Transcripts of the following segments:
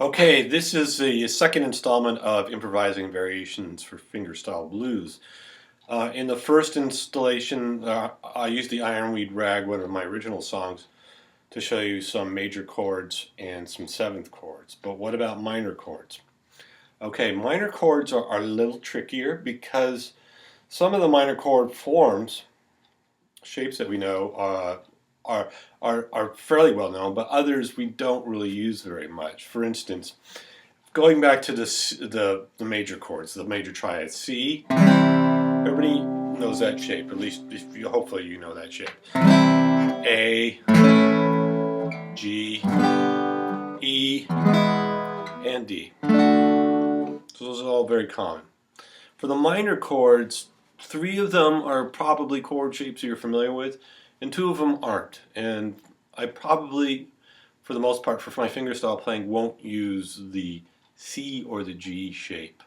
Okay, this is the second installment of improvising variations for fingerstyle blues. In the first installation, I used the Ironweed Rag, one of my original songs, to show you some major chords and some seventh chords. But what about minor chords? Okay, minor chords are a little trickier because some of the minor chord forms, shapes that we know, are fairly well known, but others we don't really use very much. For instance, going back to the major chords, the major triad C, everybody knows that shape, at least hopefully you know that shape. A, G, E, and D. So those are all very common. For the minor chords, 3 of them are probably chord shapes you're familiar with, and 2 of them aren't. And I probably, for the most part, for my fingerstyle playing, won't use the C or the G shape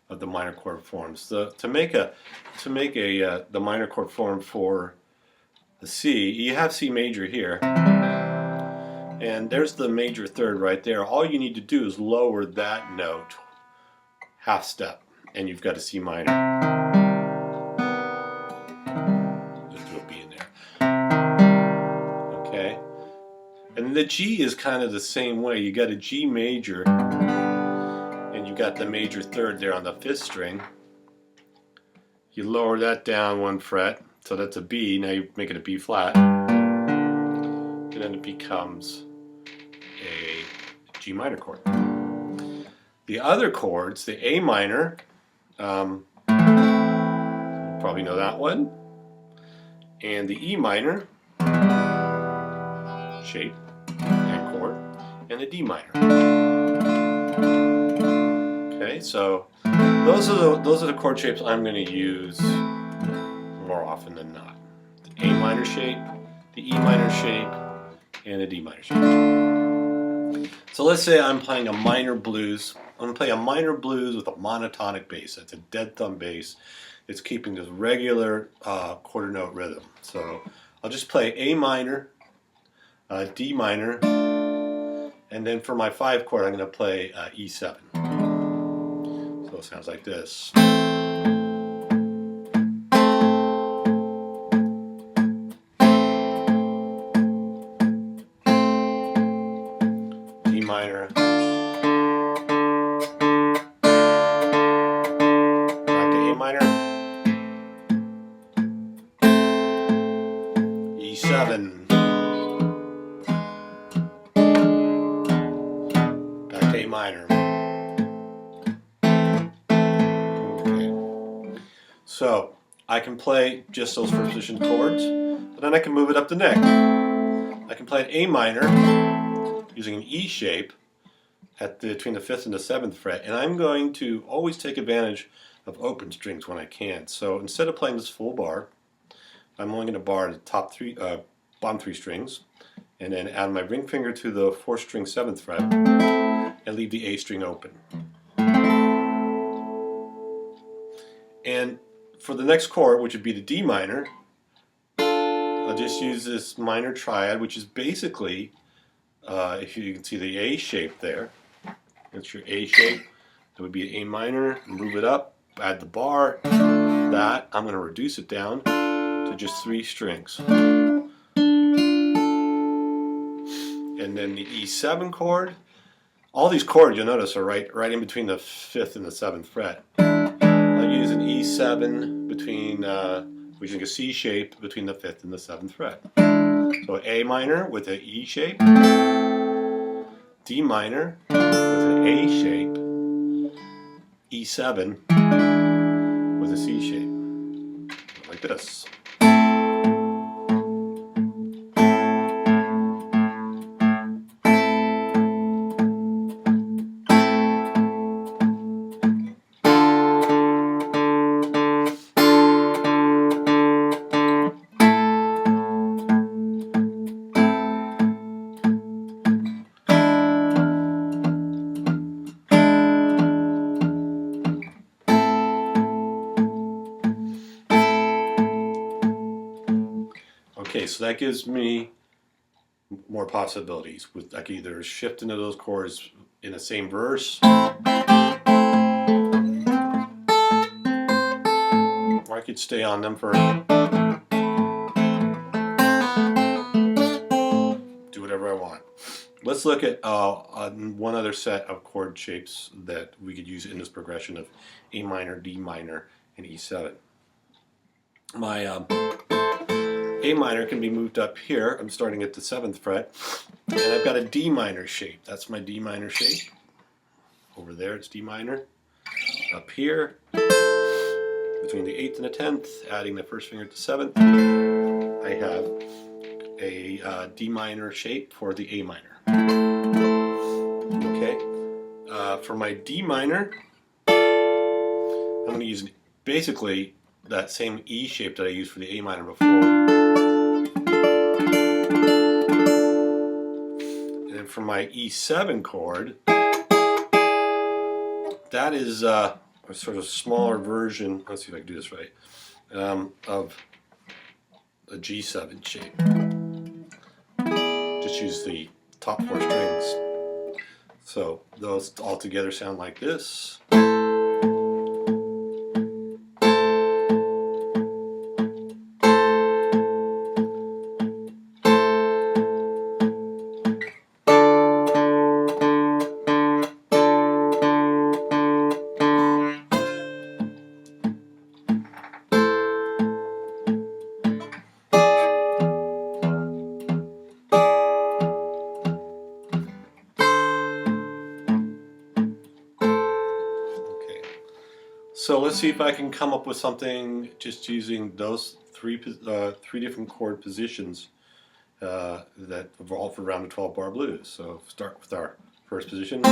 of the minor chord forms. To make the minor chord form for the C, you have C major here, and there's the major third right there. All you need to do is lower that note half step, and you've got a C minor. Just do a B in there. Okay, and the G is kind of the same way. You got a G major, and you got the major third there on the 5th string. You lower that down 1 fret, so that's a B. Now you make it a B flat, and then it becomes a G minor chord. The other chords, the A minor, you probably know that one, and the E minor shape and chord, and the D minor. Okay, so those are the chord shapes I'm going to use more often than not. The A minor shape, the E minor shape, and the D minor shape. So let's say I'm playing a minor blues. I'm going to play a minor blues with a monotonic bass. That's a dead thumb bass. It's keeping this regular quarter note rhythm. So I'll just play A minor, D minor, and then for my 5 chord I'm going to play E7. So it sounds like this. D minor, back to A minor, E7, back to A minor. Okay. So I can play just those first position chords, but then I can move it up the neck. I can play an A minor using an E shape between the 5th and the 7th fret, and I'm going to always take advantage of open strings when I can. So instead of playing this full bar, I'm only going to bar the bottom 3 strings, and then add my ring finger to the 4th string 7th fret, and leave the A string open. And for the next chord, which would be the D minor, I'll just use this minor triad, which is basically, if you can see the A shape there, that's your A shape. That would be an A minor, move it up, add the bar, that, I'm going to reduce it down to just 3 strings. And then the E7 chord, all these chords you'll notice are right in between the 5th and the 7th fret. I'll use an E7 between, using a C shape between the 5th and the 7th fret. So A minor with an E shape, D minor with an A shape, E7 with a C shape, like this. Okay, so that gives me more possibilities. I can either shift into those chords in the same verse. Or I could stay on them for do whatever I want. Let's look at one other set of chord shapes that we could use in this progression of A minor, D minor, and E7. My A minor can be moved up here. I'm starting at the 7th fret, and I've got a D minor shape. That's my D minor shape. Over there it's D minor. Up here, between the 8th and the 10th, adding the first finger to the 7th, I have a D minor shape for the A minor. Okay, for my D minor, I'm going to use basically that same E shape that I used for the A minor before. And then for my E7 chord, that is a sort of smaller version, let's see if I can do this right, of a G7 shape. Just use the top 4 strings. So those all together sound like this. So let's see if I can come up with something just using those three different chord positions that evolve around the 12-bar blues. So start with our first position.